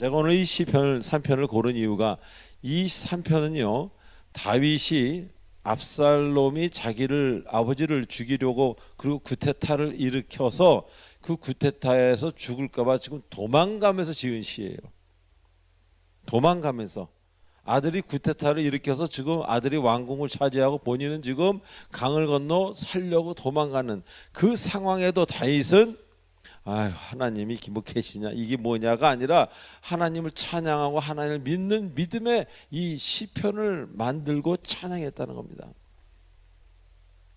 제가 오늘 이 시편 3편을 고른 이유가 이 3편은요 다윗이 압살롬이 자기를 아버지를 죽이려고 그리고 구테타를 일으켜서 그 구테타에서 죽을까봐 지금 도망가면서 지은 시예요. 도망가면서 아들이 구테타를 일으켜서 지금 아들이 왕궁을 차지하고 본인은 지금 강을 건너 살려고 도망가는 그 상황에도 다윗은 아유 하나님이 뭐 계시냐 이게 뭐냐가 아니라 하나님을 찬양하고 하나님을 믿는 믿음의 이 시편을 만들고 찬양했다는 겁니다.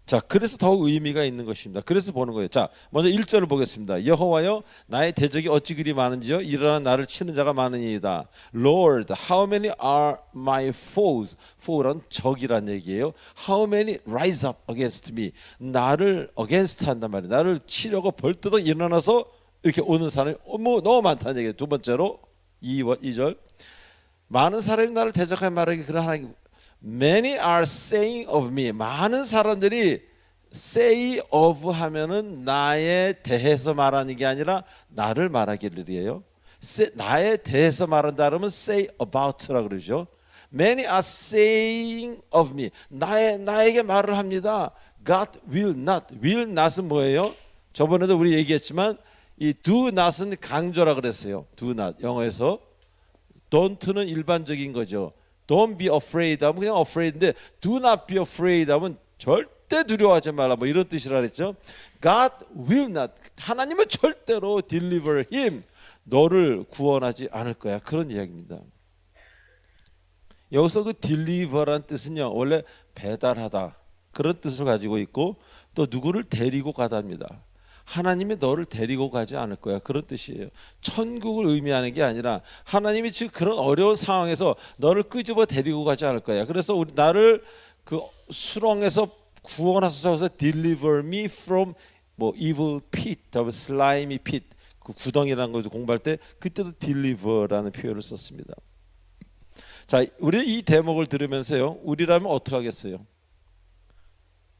자, 그래서 더욱 의미가 있는 것입니다. 그래서 보는 거예요. 자, 먼저 1절을 보겠습니다. 여호와여 나의 대적이 어찌 그리 많은지요 일어나 나를 치는 자가 많으니이다. Lord, how many are my foes? foe란 적이란 얘기예요. How many rise up against me? 나를 against 한단 말이에요. 나를 치려고 벌떡 일어나서 이렇게 오는 사람이 너무 많다는 얘기예요. 두 번째로 2절 많은 사람이 나를 대적하여 말하기 그런 하나님 Many are saying of me. 많은 사람들이 say of 하면은 나에 대해서 말하는 게 아니라 나를 말하기를이에요. 나에 대해서 말한다 그러면 say about라 그러죠. Many are saying of me. 나에게 말을 합니다. God will not. will not은 뭐예요? 저번에도 우리 얘기했지만 이 do not은 강조라 그랬어요. do not. 영어에서 don't는 일반적인 거죠. Don't be afraid 하면 그냥 afraid인데 do not be afraid 하면 절대 두려워하지 말라 뭐 이런 뜻이라 그랬죠. God will not. 하나님은 절대로 deliver him. 너를 구원하지 않을 거야. 그런 이야기입니다. 여기서 그 deliver란 뜻은요. 원래 배달하다. 그런 뜻을 가지고 있고 또 누구를 데리고 가다입니다. 하나님이 너를 데리고 가지 않을 거야. 그런 뜻이에요. 천국을 의미하는 게 아니라 하나님이 지금 그런 어려운 상황에서 너를 끄집어 데리고 가지 않을 거야. 그래서 나를 그 수렁에서 구원하소서 deliver me from 뭐 evil pit, slimy pit 그 구덩이라는 걸 공부할 때 그때도 deliver라는 표현을 썼습니다. 자, 우리 이 대목을 들으면서요. 우리라면 어떻게 하겠어요?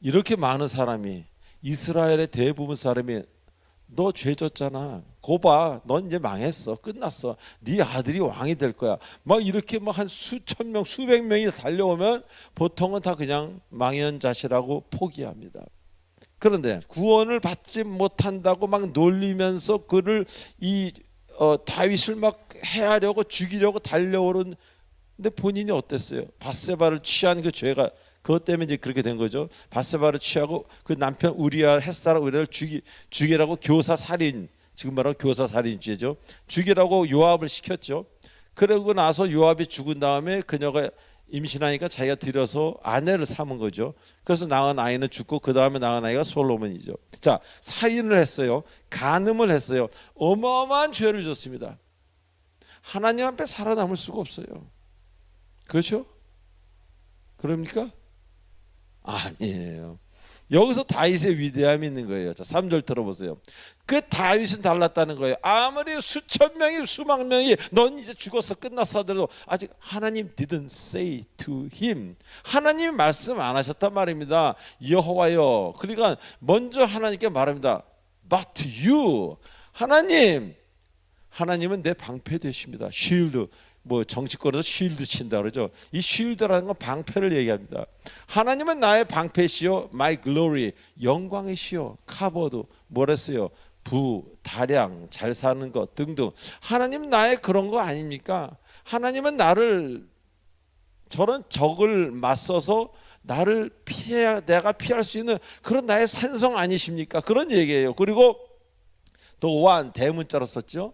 이렇게 많은 사람이 이스라엘의 대부분 사람이 너 죄 졌잖아. 고 봐. 넌 이제 망했어. 끝났어. 네 아들이 왕이 될 거야. 막 이렇게 막 한 수천 명, 수백 명이 달려오면 보통은 다 그냥 망연자실하고 포기합니다. 그런데 구원을 받지 못한다고 막 놀리면서 그를 다윗을 막 해하려고 죽이려고 달려오는 근데 본인이 어땠어요? 밧세바를 취한 그 죄가 그것 때문에 이제 그렇게 된 거죠. 밧세바를 취하고 그 남편 우리아 햇사라 우리아를 죽이라고 교사 살인 지금 말하면 교사 살인죄죠. 죽이라고 요압을 시켰죠. 그러고 나서 요압이 죽은 다음에 그녀가 임신하니까 자기가 들여서 아내를 삼은 거죠. 그래서 낳은 아이는 죽고 그 다음에 낳은 아이가 솔로몬이죠. 자, 살인을 했어요. 간음을 했어요. 어마어마한 죄를 졌습니다. 하나님 앞에 살아남을 수가 없어요. 그렇죠? 그럽니까? 아니에요. 여기서 다윗의 위대함이 있는 거예요. 자, 3절 들어보세요. 그 다윗은 달랐다는 거예요. 아무리 수천 명이 수만 명이 넌 이제 죽었어 끝났어 하더라도 아직 하나님 didn't say to him. 하나님 말씀 안 하셨단 말입니다. 여호와여. 그러니까 먼저 하나님께 말합니다. But you. 하나님은 내 방패 되십니다. shield. 뭐 정치권에서 쉴드 친다 그러죠. 이 쉴드라는 건 방패를 얘기합니다. 하나님은 나의 방패시요, my glory 영광이시요, 카버드 뭐랬어요? 다량 잘 사는 것 등등. 하나님 나의 그런 거 아닙니까? 하나님은 나를 저런 적을 맞서서 나를 내가 피할 수 있는 그런 나의 산성 아니십니까? 그런 얘기예요. 그리고 또 대문자로 썼죠.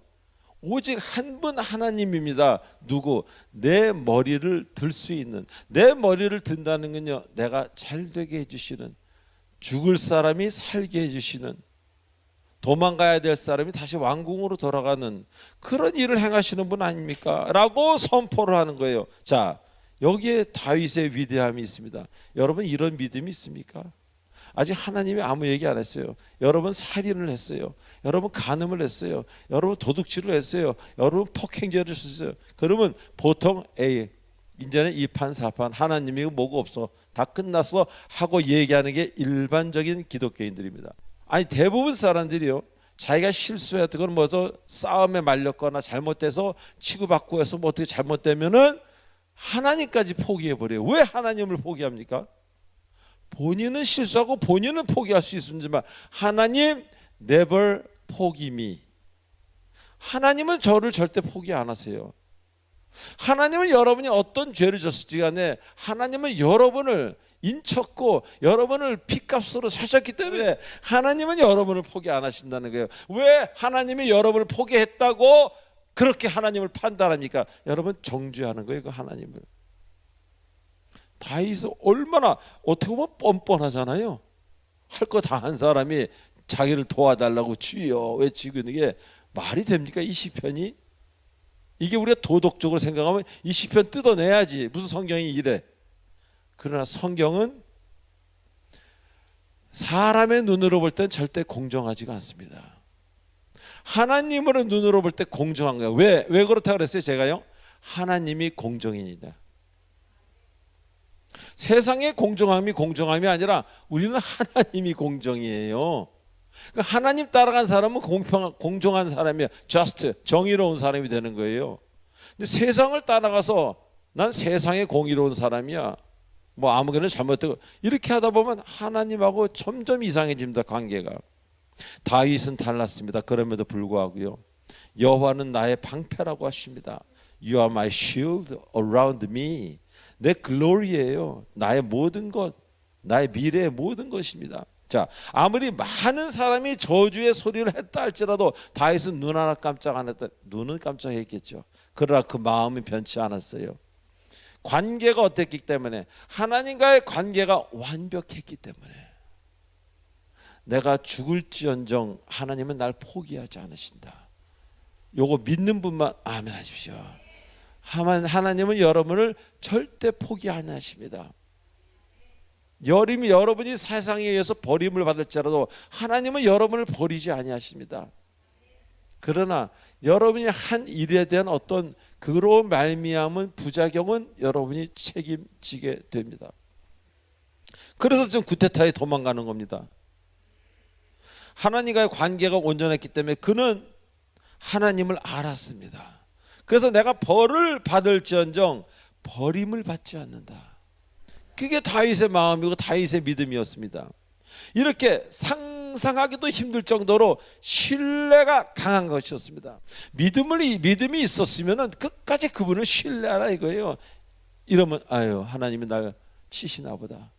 오직 한 분 하나님입니다. 누구? 내 머리를 들 수 있는. 내 머리를 든다는 건요. 내가 잘 되게 해주시는. 죽을 사람이 살게 해주시는. 도망가야 될 사람이 다시 왕궁으로 돌아가는 그런 일을 행하시는 분 아닙니까? 라고 선포를 하는 거예요. 자, 여기에 다윗의 위대함이 있습니다. 여러분 이런 믿음이 있습니까? 아직 하나님이 아무 얘기 안 했어요. 여러분 살인을 했어요. 여러분 간음을 했어요. 여러분 도둑질을 했어요. 여러분 폭행죄를 했어요. 그러면 보통 이제는 2판 4판 하나님이 뭐가 없어 다 끝났어 하고 얘기하는 게 일반적인 기독교인들입니다. 아니 대부분 사람들이요 자기가 실수했거나 뭐서 싸움에 말렸거나 잘못돼서 치고받고 해서 뭐 어떻게 잘못되면은 하나님까지 포기해버려요. 왜 하나님을 포기합니까? 본인은 실수하고 본인은 포기할 수 있지만 하나님 never 포기 me. 하나님은 저를 절대 포기 안 하세요. 하나님은 여러분이 어떤 죄를 졌을지 간에 하나님은 여러분을 인쳤고 여러분을 핏값으로 사셨기 때문에 하나님은 여러분을 포기 안 하신다는 거예요. 왜 하나님이 여러분을 포기했다고 그렇게 하나님을 판단합니까? 여러분 정죄하는 거예요, 그 하나님을. 다윗은 얼마나 어떻게 보면 뻔뻔하잖아요. 할 거 다 한 사람이 자기를 도와달라고 주여 외치고 있는 게 말이 됩니까? 이 시편이? 이게 우리가 도덕적으로 생각하면 이 시편 뜯어내야지. 무슨 성경이 이래. 그러나 성경은 사람의 눈으로 볼 땐 절대 공정하지가 않습니다. 하나님으로 눈으로 볼 때 공정한 거예요. 왜 그렇다고 그랬어요? 제가요, 하나님이 공정인이다. 세상의 공정함이 아니라 우리는 하나님이 공정이에요. 그러니까 하나님 따라간 사람은 공정한 사람이야. just, 정의로운 사람이 되는 거예요. 근데 세상을 따라가서 난 세상에 공의로운 사람이야, 뭐 아무거나 잘못되고 이렇게 하다 보면 하나님하고 점점 이상해집니다, 관계가. 다윗은 달랐습니다. 그럼에도 불구하고요, 여호와는 나의 방패라고 하십니다. You are my shield around me. 내 글로리예요. 나의 모든 것, 나의 미래의 모든 것입니다. 자, 아무리 많은 사람이 저주의 소리를 했다 할지라도 다윗은 눈 하나 깜짝 안 했다. 눈은 깜짝했겠죠. 그러나 그 마음이 변치 않았어요. 관계가 어땠기 때문에, 하나님과의 관계가 완벽했기 때문에. 내가 죽을지언정 하나님은 날 포기하지 않으신다. 요거 믿는 분만 아멘 하십시오. 하나님은 여러분을 절대 포기 안 하십니다. 여러분이 세상에 의해서 버림을 받을지라도 하나님은 여러분을 버리지 아니하십니다. 그러나 여러분이 한 일에 대한 어떤 그로 말미암은 부작용은 여러분이 책임지게 됩니다. 그래서 지금 구테타에 도망가는 겁니다. 하나님과의 관계가 온전했기 때문에 그는 하나님을 알았습니다. 그래서 내가 벌을 받을지언정 버림을 받지 않는다. 그게 다윗의 마음이고 다윗의 믿음이었습니다. 이렇게 상상하기도 힘들 정도로 신뢰가 강한 것이었습니다. 믿음이 있었으면 끝까지 그분을 신뢰하라 이거예요. 이러면 아유, 하나님이 날 치시나 보다.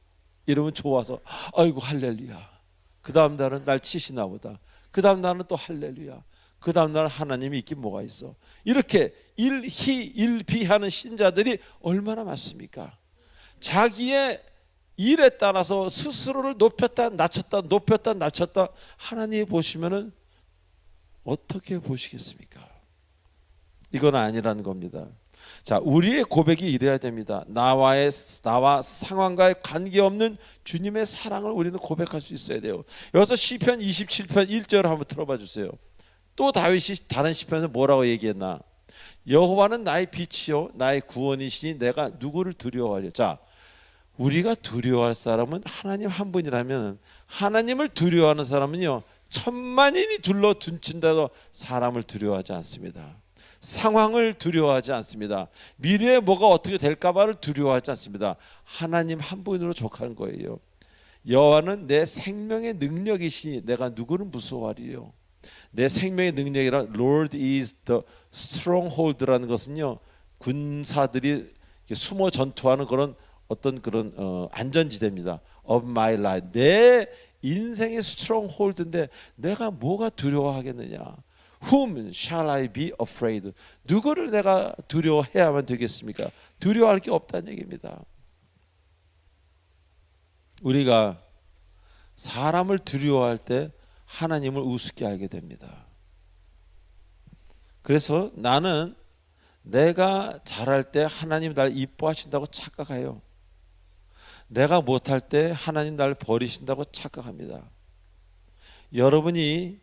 이러면 좋아서 아이고 할렐루야. 그 다음 날은 날 치시나 보다. 그 다음 날은 또 할렐루야. 그 다음 날 하나님이 있긴 뭐가 있어. 이렇게 일희일비하는 신자들이 얼마나 많습니까? 자기의 일에 따라서 스스로를 높였다 낮췄다 하나님이 보시면은 어떻게 보시겠습니까? 이건 아니라는 겁니다. 자, 우리의 고백이 이래야 됩니다. 나와 상황과의 관계없는 주님의 사랑을 우리는 고백할 수 있어야 돼요. 여기서 시편 27편 1절을 한번 들어봐 주세요. 또 다윗이 다른 시편에서 뭐라고 얘기했나? 여호와는 나의 빛이요 나의 구원이시니 내가 누구를 두려워하려. 자, 우리가 두려워할 사람은 하나님 한 분이라면, 하나님을 두려워하는 사람은요 천만인이 둘러둔친다도 사람을 두려워하지 않습니다. 상황을 두려워하지 않습니다. 미래에 뭐가 어떻게 될까봐를 두려워하지 않습니다. 하나님 한 분으로 족하는 거예요. 여호와는 내 생명의 능력이시니 내가 누구를 무서워하리요. 내 생명의 능력이라 Lord is the stronghold라는 것은요, 군사들이 숨어 전투하는 그런 어떤 그런 안전지대입니다. Of my life, 내 인생의 stronghold인데 내가 뭐가 두려워하겠느냐? Whom shall I be afraid? 누구를 내가 두려워해야만 되겠습니까? 두려워할 게 없다는 얘기입니다. 우리가 사람을 두려워할 때 하나님을 우습게 알게 됩니다. 그래서 나는 내가 잘할 때 하나님 날 이뻐하신다고 착각해요. 내가 못할 때 하나님 날 버리신다고 착각합니다. 여러분이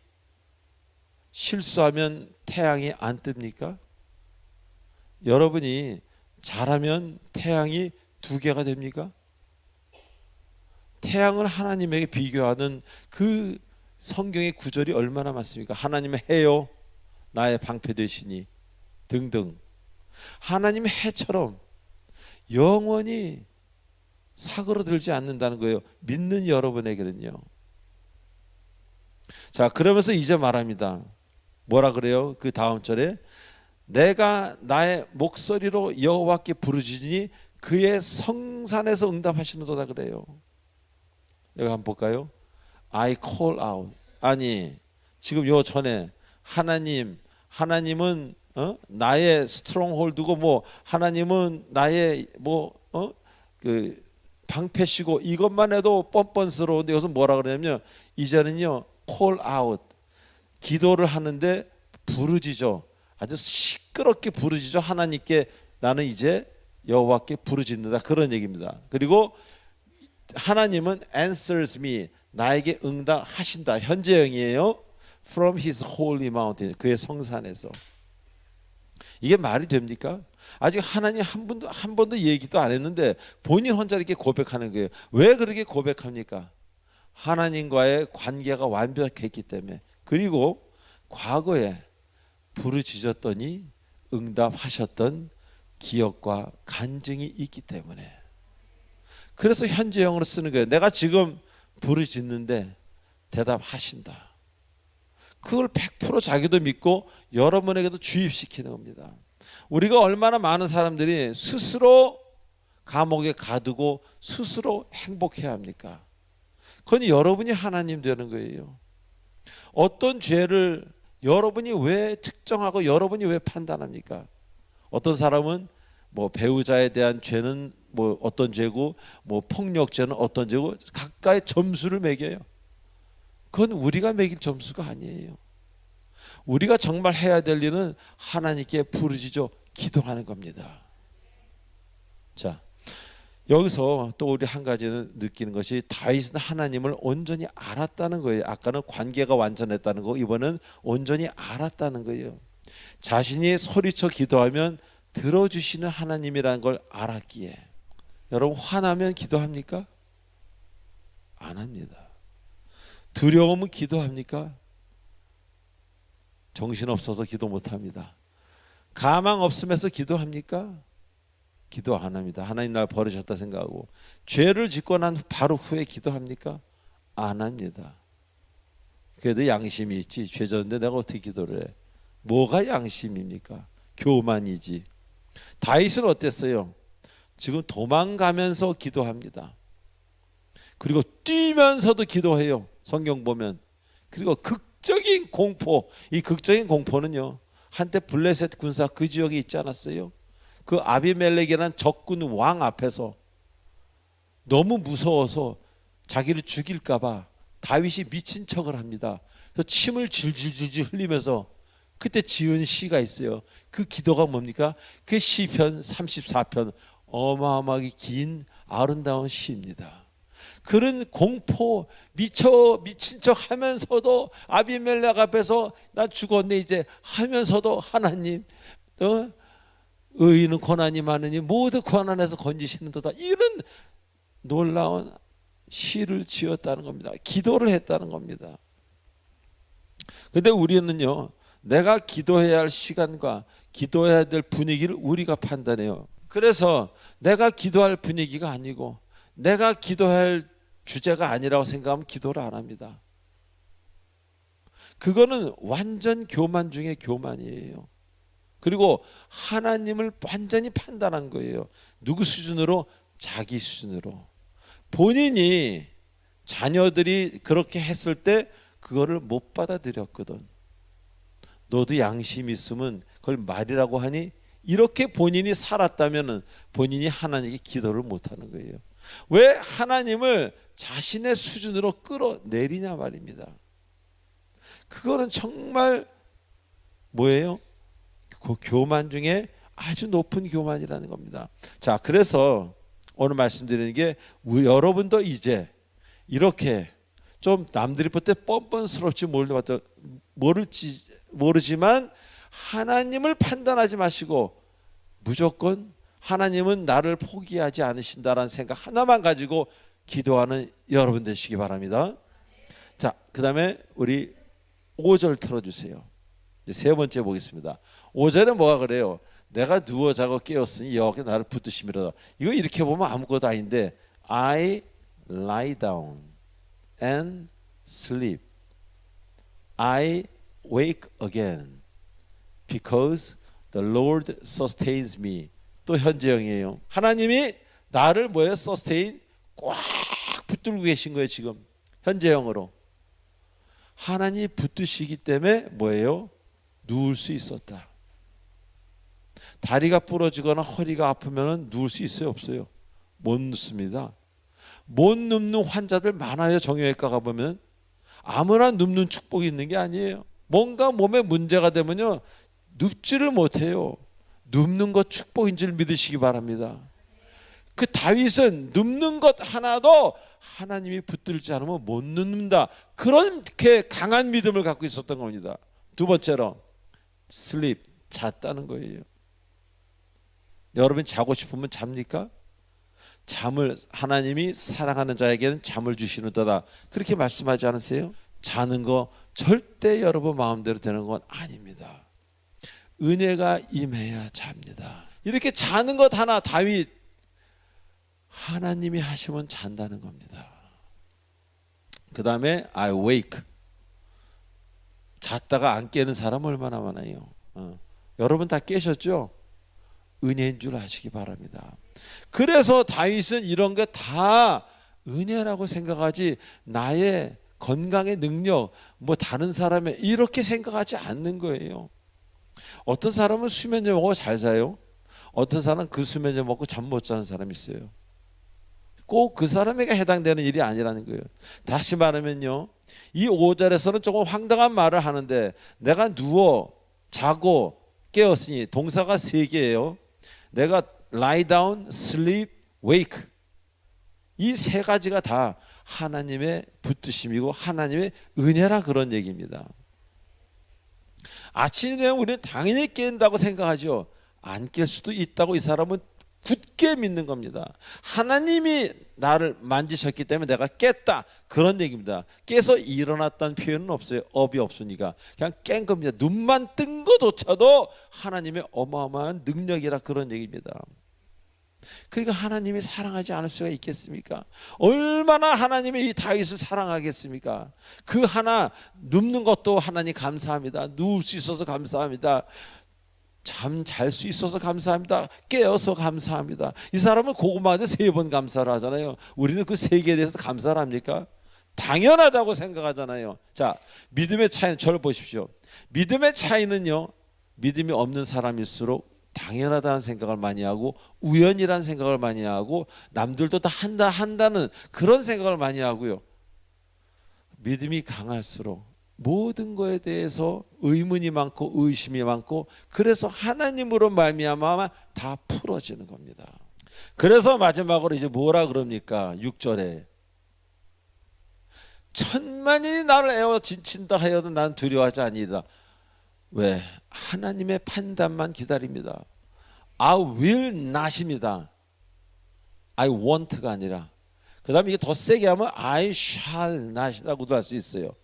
실수하면 태양이 안 뜹니까? 여러분이 잘하면 태양이 2개가 됩니까? 태양을 하나님에게 비교하는 그 성경의 구절이 얼마나 많습니까? 하나님의 해요 나의 방패 되시니 등등. 하나님의 해처럼 영원히 사그러들지 않는다는 거예요. 믿는 여러분에게는요. 자, 그러면서 이제 말합니다. 뭐라 그래요? 그 다음 절에 내가 나의 목소리로 여호와께 부르짖으니 그의 성산에서 응답하시는도다 그래요. 여기 한번 볼까요? I call out. 아니 지금 요 전에 하나님은 나의 스트롱홀드고 뭐 하나님은 나의 그 방패시고 이것만 해도 뻔뻔스러운데 여기서 뭐라 그러냐면 이제는요 call out 기도를 하는데 부르짖어 아주 시끄럽게 부르짖어 하나님께 나는 이제 여호와께 부르짖는다 그런 얘기입니다. 그리고 하나님은 answers me 나에게 응답하신다 현재형이에요. From his holy mountain 그의 성산에서. 이게 말이 됩니까? 아직 하나님 한 번도 얘기도 안 했는데 본인 혼자 이렇게 고백하는 거예요. 왜 그렇게 고백합니까? 하나님과의 관계가 완벽했기 때문에. 그리고 과거에 부르짖었더니 응답하셨던 기억과 간증이 있기 때문에. 그래서 현재형으로 쓰는 거예요. 내가 지금 부르짖는데 대답하신다. 그걸 100% 자기도 믿고 여러분에게도 주입시키는 겁니다. 우리가 얼마나 많은 사람들이 스스로 감옥에 가두고 스스로 행복해야 합니까? 그건 여러분이 하나님 되는 거예요. 어떤 죄를 여러분이 왜 특정하고 여러분이 왜 판단합니까? 어떤 사람은 뭐 배우자에 대한 죄는 뭐 어떤 죄고 뭐 폭력죄는 어떤 죄고 각각의 점수를 매겨요. 그건 우리가 매길 점수가 아니에요. 우리가 정말 해야 될 일은 하나님께 부르짖어 기도하는 겁니다. 자, 여기서 또 우리 한 가지는 느끼는 것이 다윗은 하나님을 온전히 알았다는 거예요. 아까는 관계가 완전했다는 거, 이번은 온전히 알았다는 거예요. 자신이 소리쳐 기도하면 들어주시는 하나님이라는 걸 알았기에. 여러분 화나면 기도합니까? 안 합니다. 두려우면 기도합니까? 정신없어서 기도 못합니다. 가망 없으면서 기도합니까? 기도 안 합니다. 하나님 날 버리셨다 생각하고. 죄를 짓고 난 바로 후에 기도합니까? 안 합니다. 그래도 양심이 있지. 죄 졌는데 내가 어떻게 기도를 해? 뭐가 양심입니까? 교만이지. 다윗은 어땠어요? 지금 도망가면서 기도합니다. 그리고 뛰면서도 기도해요. 성경 보면. 그리고 극적인 공포. 이 극적인 공포는요, 한때 블레셋 군사 그 지역에 있지 않았어요? 그 아비멜렉이라는 적군 왕 앞에서 너무 무서워서 자기를 죽일까 봐 다윗이 미친 척을 합니다. 그래서 침을 질질질질 흘리면서 그때 지은 시가 있어요. 그 기도가 뭡니까? 그 시편 34편 어마어마하게 긴 아름다운 시입니다. 그런 공포 미친 척 하면서도 아비멜렉 앞에서 나 죽었네 이제 하면서도 하나님 의인은 고난이 많으니 모두 고난에서 건지시는도다. 이런 놀라운 시를 지었다는 겁니다. 기도를 했다는 겁니다. 근데 우리는요, 내가 기도해야 할 시간과 기도해야 될 분위기를 우리가 판단해요. 그래서 내가 기도할 분위기가 아니고 내가 기도할 주제가 아니라고 생각하면 기도를 안 합니다. 그거는 완전 교만 중에 교만이에요. 그리고 하나님을 완전히 판단한 거예요. 누구 수준으로? 자기 수준으로. 본인이 자녀들이 그렇게 했을 때 그거를 못 받아들였거든. 너도 양심 있으면 그걸 말이라고 하니? 이렇게 본인이 살았다면 본인이 하나님께 기도를 못하는 거예요. 왜 하나님을 자신의 수준으로 끌어내리냐 말입니다. 그거는 정말 뭐예요? 그 교만 중에 아주 높은 교만이라는 겁니다. 자, 그래서 오늘 말씀드리는 게 여러분도 이제 이렇게 좀 남들이 볼 때 뻔뻔스럽지 모르지만 하나님을 판단하지 마시고 무조건 하나님은 나를 포기하지 않으신다라는 생각 하나만 가지고 기도하는 여러분 되시기 바랍니다. 자, 그 다음에 우리 5절 틀어주세요. 이제 세 번째 보겠습니다. 5절에 뭐가 그래요? 내가 누워 자고 깨었으니 여호와께서 나를 붙드심이로다. 이거 이렇게 보면 아무것도 아닌데 I lie down and sleep. I wake again because the Lord sustains me. 또 현재형이에요. 하나님이 나를 뭐예요? sustain 꽉 붙들고 계신 거예요. 지금 현재형으로. 하나님이 붙드시기 때문에 뭐예요? 누울 수 있었다. 다리가 부러지거나 허리가 아프면 누울 수 있어요? 없어요? 못 눕습니다. 못 눕는 환자들 많아요. 정형외과 가보면. 아무나 눕는 축복이 있는 게 아니에요. 뭔가 몸에 문제가 되면요 눕지를 못해요. 눕는 것 축복인 줄 믿으시기 바랍니다. 그 다윗은 눕는 것 하나도 하나님이 붙들지 않으면 못 눕는다. 그렇게 강한 믿음을 갖고 있었던 겁니다. 두 번째로 sleep, 잤다는 거예요. 여러분 자고 싶으면 잡니까? 잠을 하나님이 사랑하는 자에게는 잠을 주시는도다. 그렇게 말씀하지 않으세요? 자는 거 절대 여러분 마음대로 되는 건 아닙니다. 은혜가 임해야 잡니다. 이렇게 자는 것 하나 다윗 하나님이 하시면 잔다는 겁니다. 그 다음에 I wake. 잤다가 안 깨는 사람 얼마나 많아요. 여러분 다 깨셨죠? 은혜인 줄 아시기 바랍니다. 그래서 다윗은 이런 게 다 은혜라고 생각하지 나의 건강의 능력 뭐 다른 사람의 이렇게 생각하지 않는 거예요. 어떤 사람은 수면제 먹고 잘 자요. 어떤 사람은 그 수면제 먹고 잠 못 자는 사람이 있어요. 꼭 그 사람에게 해당되는 일이 아니라는 거예요. 다시 말하면요, 이 5절에서는 조금 황당한 말을 하는데 내가 누워 자고 깨었으니 동사가 3개예요. 내가 lie down, sleep, wake. 이 3가지가 다 하나님의 붙드심이고 하나님의 은혜라 그런 얘기입니다. 아침에 우리는 당연히 깬다고 생각하죠. 안 깰 수도 있다고 이 사람은 굳게 믿는 겁니다. 하나님이 나를 만지셨기 때문에 내가 깼다 그런 얘기입니다. 깨서 일어났다는 표현은 없어요. 업이 없으니까 그냥 깬 겁니다. 눈만 뜬 것조차도 하나님의 어마어마한 능력이라 그런 얘기입니다. 그러니까 하나님이 사랑하지 않을 수가 있겠습니까? 얼마나 하나님이 이 다윗을 사랑하겠습니까? 그 하나 눕는 것도 하나님 감사합니다. 누울 수 있어서 감사합니다. 잠 잘 수 있어서 감사합니다. 깨어서 감사합니다. 이 사람은 고구마한테 3번 감사를 하잖아요. 우리는 그 3개에 대해서 감사를 합니까? 당연하다고 생각하잖아요. 자, 믿음의 차이는 저를 보십시오. 믿음의 차이는요, 믿음이 없는 사람일수록 당연하다는 생각을 많이 하고 우연이라는 생각을 많이 하고 남들도 다 한다는 그런 생각을 많이 하고요. 믿음이 강할수록 모든 것에 대해서 의문이 많고 의심이 많고 그래서 하나님으로 말미암아 다 풀어지는 겁니다. 그래서 마지막으로 이제 뭐라 그럽니까? 6절에 천만인이 나를 에워 진친다 하여도 난 두려워하지 아니이다. 왜? 하나님의 판단만 기다립니다. I will not입니다. I want가 아니라. 그 다음에 이게 더 세게 하면 I shall not이라고도 할 수 있어요.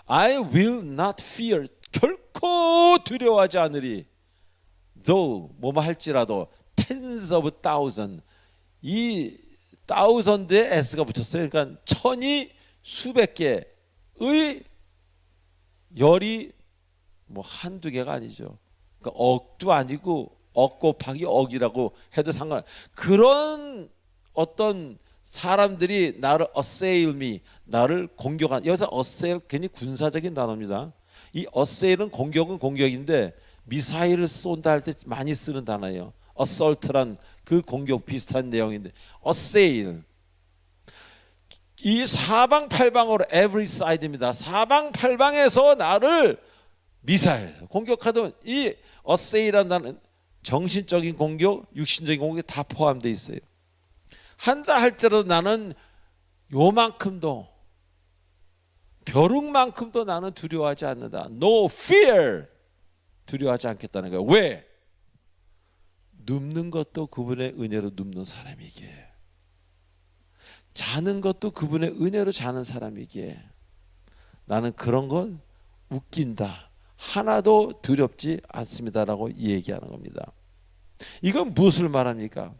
I will not fear. 결코 두려워하지 않으리. though 뭐뭐 할지라도 tens of thousand. 이 thousand에 s가 붙였어요. 그러니까 천이 수백 개의 열이 뭐 한두 개가 아니죠. 그러니까 억도 아니고 억 곱하기 억이라고 해도 상관. 그런 어떤 사람들이 나를 assail me, 나를 공격한. 여기서 assail 괜히 군사적인 단어입니다. 이 assail은 공격은 공격인데 미사일을 쏜다 할 때 많이 쓰는 단어예요. assault란 그 공격 비슷한 내용인데 assail. 이 사방팔방으로 every side입니다. 사방팔방에서 나를 미사일 공격하던 이 assail이라는 단어는 정신적인 공격, 육신적인 공격이 다 포함되어 있어요. 한다 할지라도 나는 요만큼도 벼룩만큼도 나는 두려워하지 않는다. No fear. 두려워하지 않겠다는 거예요. 왜? 눕는 것도 그분의 은혜로 눕는 사람이기에, 자는 것도 그분의 은혜로 자는 사람이기에, 나는 그런 건 웃긴다. 하나도 두렵지 않습니다라고 얘기하는 겁니다. 이건 무엇을 말합니까?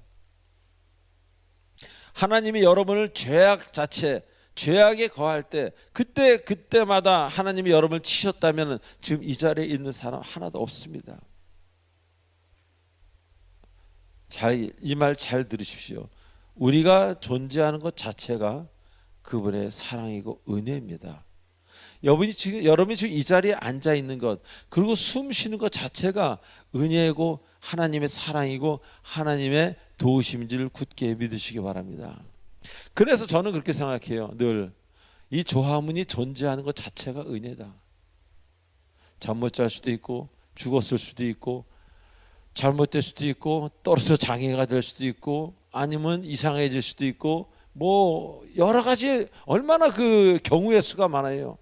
하나님이 여러분을 죄악에 거할 때 그때마다 하나님이 여러분을 치셨다면 지금 이 자리에 있는 사람 하나도 없습니다. 이 말 잘 들으십시오. 우리가 존재하는 것 자체가 그분의 사랑이고 은혜입니다. 여러분이 지금 이 자리에 앉아 있는 것, 그리고 숨 쉬는 것 자체가 은혜이고 하나님의 사랑이고 하나님의 도우심인지를 굳게 믿으시기 바랍니다. 그래서 저는 그렇게 생각해요. 늘 이 조화문이 존재하는 것 자체가 은혜다. 잠 못 잘 수도 있고, 죽었을 수도 있고, 잘못될 수도 있고, 떨어져 장애가 될 수도 있고, 아니면 이상해질 수도 있고, 뭐 여러 가지 얼마나 그 경우의 수가 많아요.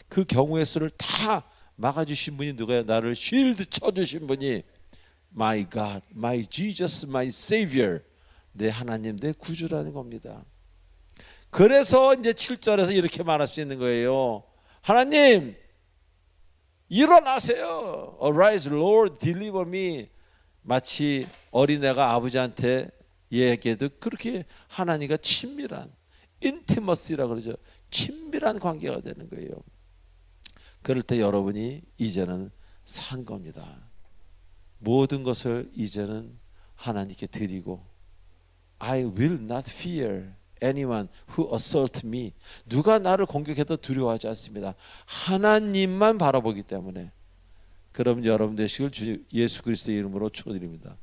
그 경우의 수를 다 막아주신 분이 누가요? 나를 쉴드 쳐주신 분이 My God, My Jesus, My Savior, 내 하나님, 내 구주라는 겁니다. 그래서 이제 7절에서 이렇게 말할 수 있는 거예요. 하나님 일어나세요. Arise, Lord, deliver me. 마치 어린애가 아버지한테 얘기해도 그렇게 하나님과 친밀한 intimacy라고 그러죠. 친밀한 관계가 되는 거예요. 그럴 때 여러분이 이제는 산 겁니다. 모든 것을 이제는 하나님께 드리고 I will not fear anyone who assault me. 누가 나를 공격해도 두려워하지 않습니다. 하나님만 바라보기 때문에. 그럼 여러분 되시길 주 예수 그리스도의 이름으로 축원드립니다.